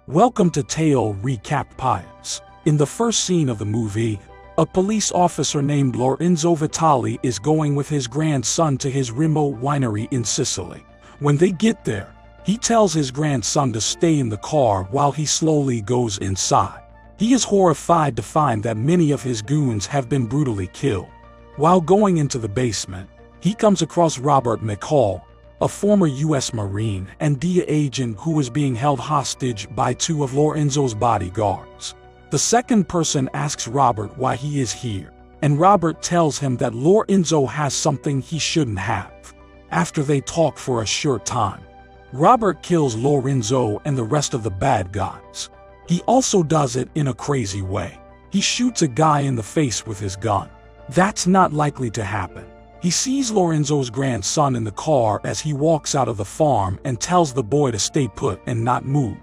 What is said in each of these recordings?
Welcome to Tale Recap Pies. In the first scene of the movie, a police officer named Lorenzo Vitali is going with his grandson to his remote winery in Sicily. When they get there, he tells his grandson to stay in the car while he slowly goes inside. He is horrified to find that many of his goons have been brutally killed. While going into the basement, he comes across Robert McCall, a former U.S. Marine and DEA agent who was being held hostage by two of Lorenzo's bodyguards. The second person asks Robert why he is here, and Robert tells him that Lorenzo has something he shouldn't have. After they talk for a short time, Robert kills Lorenzo and the rest of the bad guys. He also does it in a crazy way. He shoots a guy in the face with his gun. That's not likely to happen. He sees Lorenzo's grandson in the car as he walks out of the farm and tells the boy to stay put and not move.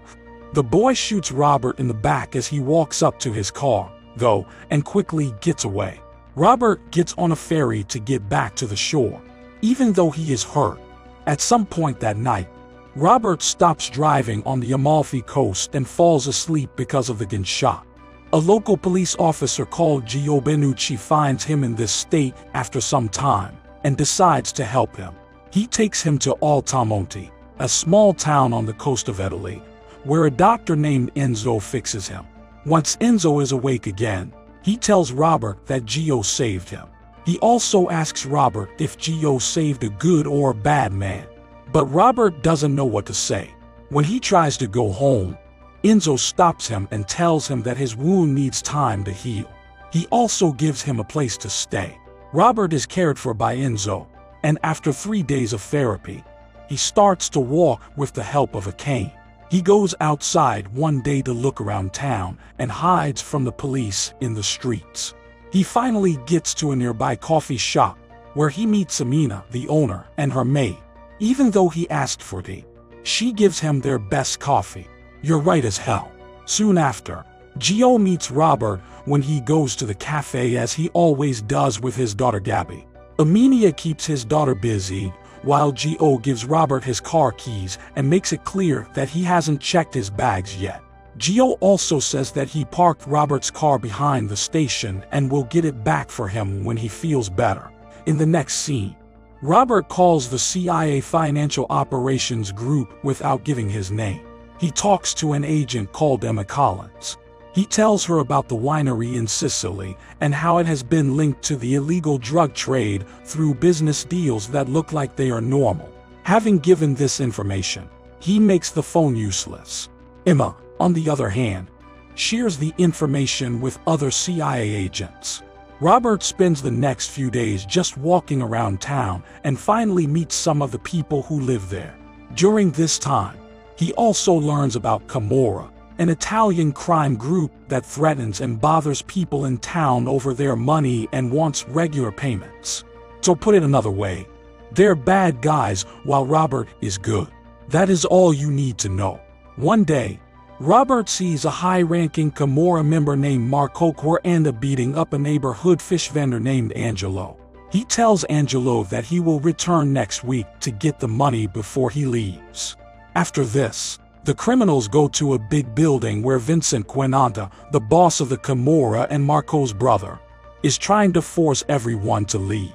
The boy shoots Robert in the back as he walks up to his car, though, and quickly gets away. Robert gets on a ferry to get back to the shore, even though he is hurt. At some point that night, Robert stops driving on the Amalfi coast and falls asleep because of the gunshot. A local police officer called Gio Benucci finds him in this state after some time and decides to help him. He takes him to Altomonte, a small town on the coast of Italy, where a doctor named Enzo fixes him. Once Enzo is awake again, he tells Robert that Gio saved him. He also asks Robert if Gio saved a good or a bad man, but Robert doesn't know what to say. When he tries to go home, Enzo stops him and tells him that his wound needs time to heal. He also gives him a place to stay. Robert is cared for by Enzo, and after 3 days of therapy, he starts to walk with the help of a cane. He goes outside one day to look around town and hides from the police in the streets. He finally gets to a nearby coffee shop where he meets Amina, the owner, and her maid. Even though he asked for tea, she gives him their best coffee. You're right as hell. Soon after, Gio meets Robert when he goes to the cafe as he always does with his daughter Gabby. Amina keeps his daughter busy while Gio gives Robert his car keys and makes it clear that he hasn't checked his bags yet. Gio also says that he parked Robert's car behind the station and will get it back for him when he feels better. In the next scene, Robert calls the CIA Financial Operations Group without giving his name. He talks to an agent called Emma Collins. He tells her about the winery in Sicily and how it has been linked to the illegal drug trade through business deals that look like they are normal. Having given this information, he makes the phone useless. Emma, on the other hand, shares the information with other CIA agents. Robert spends the next few days just walking around town and finally meets some of the people who live there. During this time, he also learns about Camorra, an Italian crime group that threatens and bothers people in town over their money and wants regular payments. So put it another way, they're bad guys while Robert is good. That is all you need to know. One day, Robert sees a high-ranking Camorra member named Marco Coranda beating up a neighborhood fish vendor named Angelo. He tells Angelo that he will return next week to get the money before he leaves. After this, the criminals go to a big building where Vincent Quinanta, the boss of the Camorra and Marco's brother, is trying to force everyone to leave.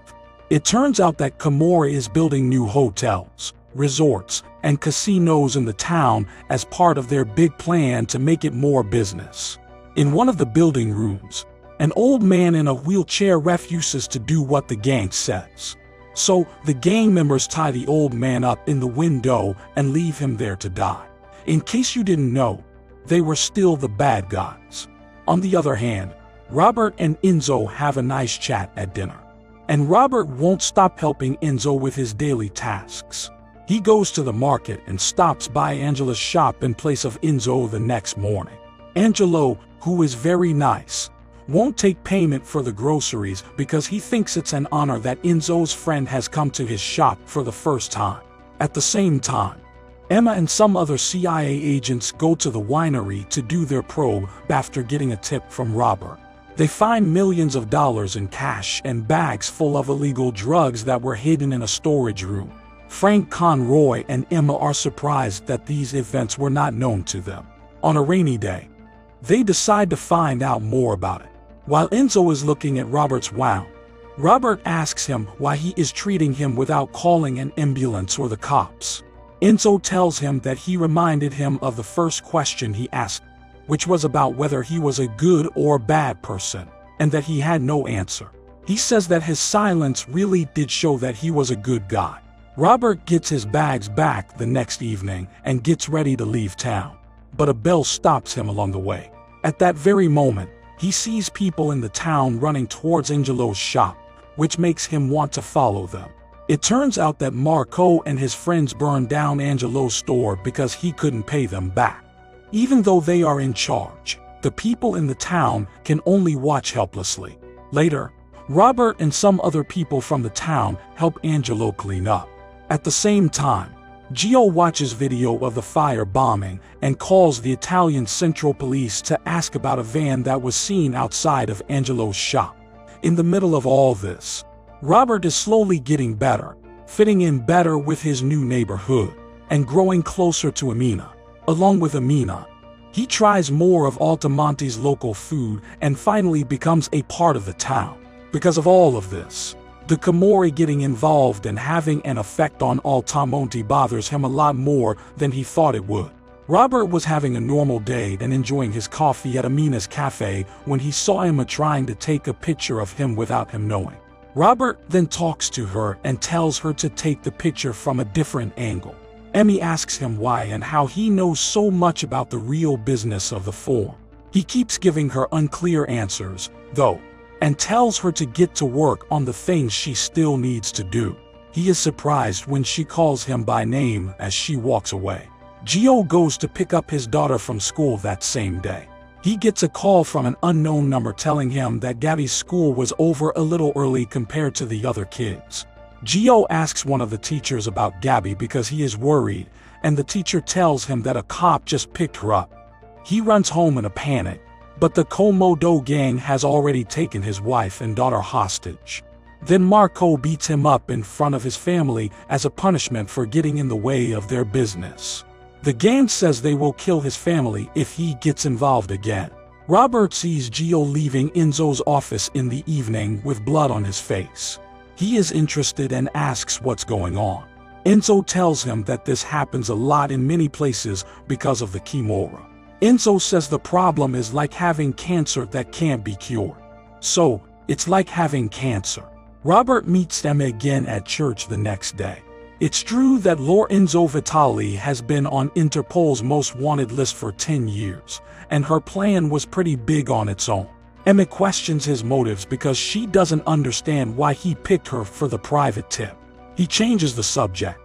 It turns out that Camorra is building new hotels, resorts, and casinos in the town as part of their big plan to make it more business. In one of the building rooms, an old man in a wheelchair refuses to do what the gang says. So, the gang members tie the old man up in the window and leave him there to die. In case you didn't know, they were still the bad guys. On the other hand, Robert and Enzo have a nice chat at dinner. And Robert won't stop helping Enzo with his daily tasks. He goes to the market and stops by Angela's shop in place of Enzo the next morning. Angelo, who is very nice, won't take payment for the groceries because he thinks it's an honor that Enzo's friend has come to his shop for the first time. At the same time, Emma and some other CIA agents go to the winery to do their probe after getting a tip from Robert. They find millions of dollars in cash and bags full of illegal drugs that were hidden in a storage room. Frank Conroy and Emma are surprised that these events were not known to them. On a rainy day, they decide to find out more about it. While Enzo is looking at Robert's wound, Robert asks him why he is treating him without calling an ambulance or the cops. Enzo tells him that he reminded him of the first question he asked, which was about whether he was a good or bad person, and that he had no answer. He says that his silence really did show that he was a good guy. Robert gets his bags back the next evening and gets ready to leave town, but a bell stops him along the way. At that very moment, he sees people in the town running towards Angelo's shop, which makes him want to follow them. It turns out that Marco and his friends burned down Angelo's store because he couldn't pay them back. Even though they are in charge, the people in the town can only watch helplessly. Later, Robert and some other people from the town help Angelo clean up. At the same time, Gio watches video of the fire bombing and calls the Italian Central Police to ask about a van that was seen outside of Angelo's shop. In the middle of all this, Robert is slowly getting better, fitting in better with his new neighborhood, and growing closer to Amina. Along with Amina, he tries more of Altomonte's local food and finally becomes a part of the town. Because of all of this, the Camorra getting involved and having an effect on Altomonte bothers him a lot more than he thought it would. Robert was having a normal day and enjoying his coffee at Amina's cafe when he saw Emma trying to take a picture of him without him knowing. Robert then talks to her and tells her to take the picture from a different angle. Emmy asks him why and how he knows so much about the real business of the form. He keeps giving her unclear answers, though, and tells her to get to work on the things she still needs to do. He is surprised when she calls him by name as she walks away. Gio goes to pick up his daughter from school that same day. He gets a call from an unknown number telling him that Gabby's school was over a little early compared to the other kids. Gio asks one of the teachers about Gabby because he is worried, and the teacher tells him that a cop just picked her up. He runs home in a panic, but the Komodo gang has already taken his wife and daughter hostage. Then Marco beats him up in front of his family as a punishment for getting in the way of their business. The gang says they will kill his family if he gets involved again. Robert sees Gio leaving Enzo's office in the evening with blood on his face. He is interested and asks what's going on. Enzo tells him that this happens a lot in many places because of the Camorra. Enzo says the problem is like having cancer that can't be cured. So, it's like having cancer. Robert meets them again at church the next day. It's true that Lorenzo Vitali has been on Interpol's most wanted list for 10 years, and her plan was pretty big on its own. Emma questions his motives because she doesn't understand why he picked her for the private tip. He changes the subject,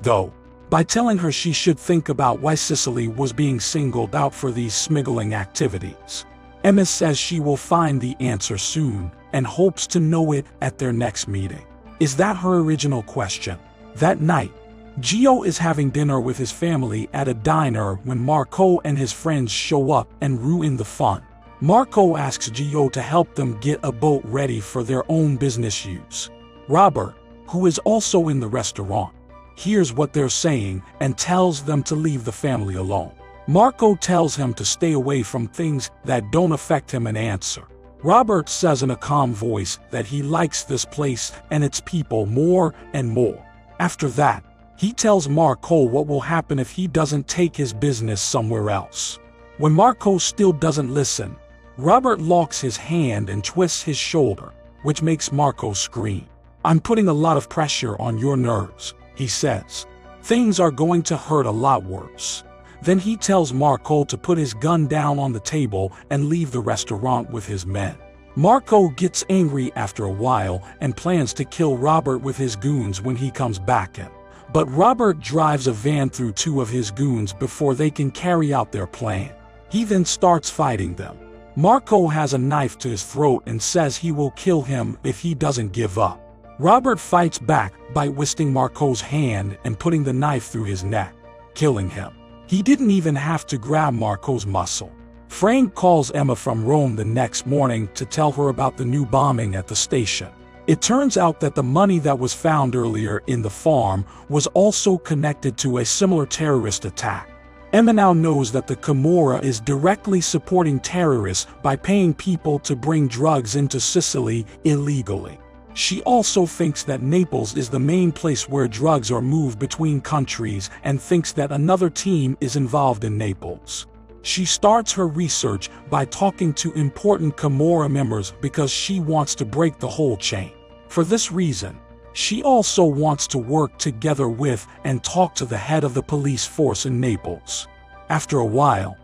though, by telling her she should think about why Sicily was being singled out for these smuggling activities. Emma says she will find the answer soon and hopes to know it at their next meeting. Is that her original question? That night, Gio is having dinner with his family at a diner when Marco and his friends show up and ruin the fun. Marco asks Gio to help them get a boat ready for their own business use. Robert, who is also in the restaurant, hears what they're saying and tells them to leave the family alone. Marco tells him to stay away from things that don't affect him and answer. Robert says in a calm voice that he likes this place and its people more and more. After that, he tells Marco what will happen if he doesn't take his business somewhere else. When Marco still doesn't listen, Robert locks his hand and twists his shoulder, which makes Marco scream. "I'm putting a lot of pressure on your nerves," he says. "Things are going to hurt a lot worse." Then he tells Marco to put his gun down on the table and leave the restaurant with his men. Marco gets angry after a while and plans to kill Robert with his goons when he comes back in. But Robert drives a van through two of his goons before they can carry out their plan. He then starts fighting them. Marco has a knife to his throat and says he will kill him if he doesn't give up. Robert fights back by twisting Marco's hand and putting the knife through his neck, killing him. He didn't even have to grab Marco's muscle. Frank calls Emma from Rome the next morning to tell her about the new bombing at the station. It turns out that the money that was found earlier in the farm was also connected to a similar terrorist attack. Emma now knows that the Camorra is directly supporting terrorists by paying people to bring drugs into Sicily illegally. She also thinks that Naples is the main place where drugs are moved between countries and thinks that another team is involved in Naples. She starts her research by talking to important Camorra members because she wants to break the whole chain. For this reason, she also wants to work together with and talk to the head of the police force in Naples. After a while,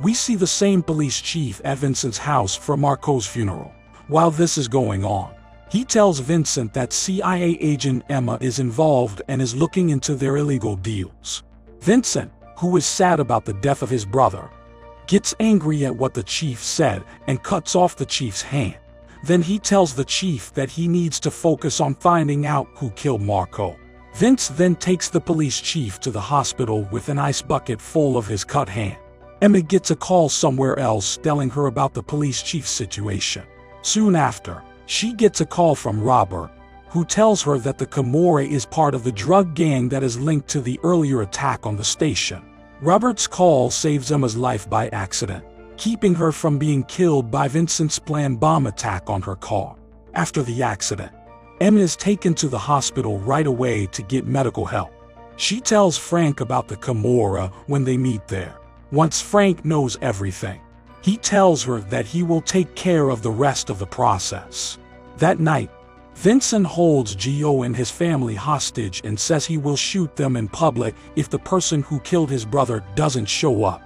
we see the same police chief at Vincent's house for Marco's funeral. While this is going on, he tells Vincent that CIA agent Emma is involved and is looking into their illegal deals. Vincent, who is sad about the death of his brother, gets angry at what the chief said and cuts off the chief's hand. Then he tells the chief that he needs to focus on finding out who killed Marco. Vince then takes the police chief to the hospital with an ice bucket full of his cut hand. Emma gets a call somewhere else telling her about the police chief's situation. Soon after, she gets a call from Robert, who tells her that the Camorra is part of the drug gang that is linked to the earlier attack on the station. Robert's call saves Emma's life by accident, keeping her from being killed by Vincent's planned bomb attack on her car. After the accident, Emma is taken to the hospital right away to get medical help. She tells Frank about the Camorra when they meet there. Once Frank knows everything, he tells her that he will take care of the rest of the process. That night, Vincent holds Gio and his family hostage and says he will shoot them in public if the person who killed his brother doesn't show up.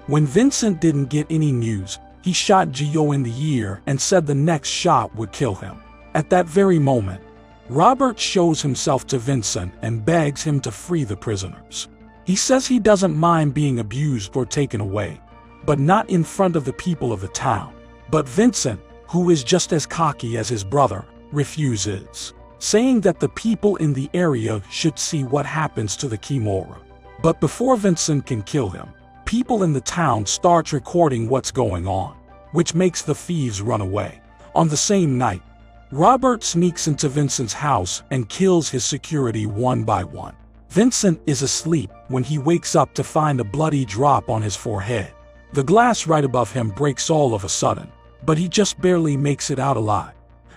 When Vincent didn't get any news, he shot Gio in the ear and said the next shot would kill him. At that very moment, Robert shows himself to Vincent and begs him to free the prisoners. He says he doesn't mind being abused or taken away, but not in front of the people of the town. But Vincent, who is just as cocky as his brother, refuses, saying that the people in the area should see what happens to the Camorra. But before Vincent can kill him, people in the town start recording what's going on, which makes the thieves run away. On the same night, Robert sneaks into Vincent's house and kills his security one by one. Vincent is asleep when he wakes up to find a bloody drop on his forehead. The glass right above him breaks all of a sudden, but he just barely makes it out alive.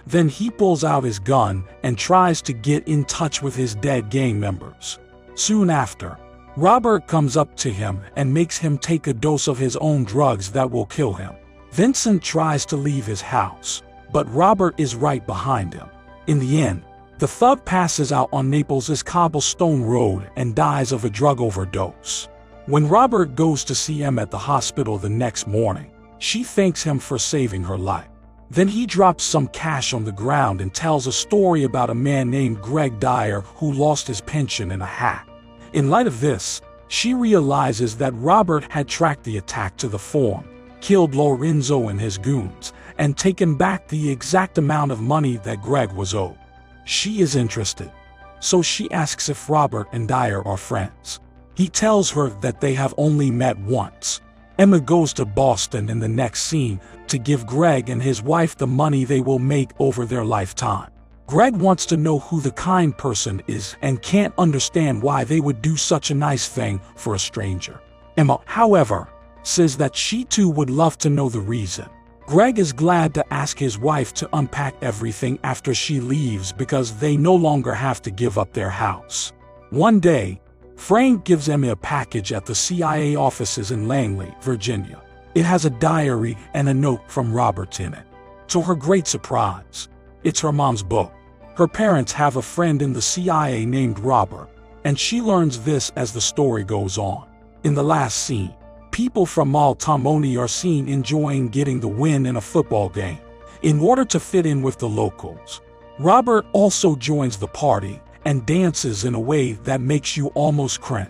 Then he pulls out his gun and tries to get in touch with his dead gang members. Soon after, Robert comes up to him and makes him take a dose of his own drugs that will kill him. Vincent tries to leave his house, but Robert is right behind him. In the end, the thug passes out on Naples' cobblestone road and dies of a drug overdose. When Robert goes to see Emma at the hospital the next morning, she thanks him for saving her life. Then he drops some cash on the ground and tells a story about a man named Greg Dyer who lost his pension in a hack. In light of this, she realizes that Robert had tracked the attack to the Forum, killed Lorenzo and his goons, and taken back the exact amount of money that Greg was owed. She is interested, so she asks if Robert and Dyer are friends. He tells her that they have only met once. Emma goes to Boston in the next scene to give Greg and his wife the money they will make over their lifetime. Greg wants to know who the kind person is and can't understand why they would do such a nice thing for a stranger. Emma, however, says that she too would love to know the reason. Greg is glad to ask his wife to unpack everything after she leaves because they no longer have to give up their house. One day, Frank gives Emma a package at the CIA offices in Langley, Virginia. It has a diary and a note from Robert in it. To her great surprise, it's her mom's book. Her parents have a friend in the CIA named Robert, and she learns this as the story goes on. In the last scene, people from Altomonte are seen enjoying getting the win in a football game. In order to fit in with the locals, Robert also joins the party and dances in a way that makes you almost cringe.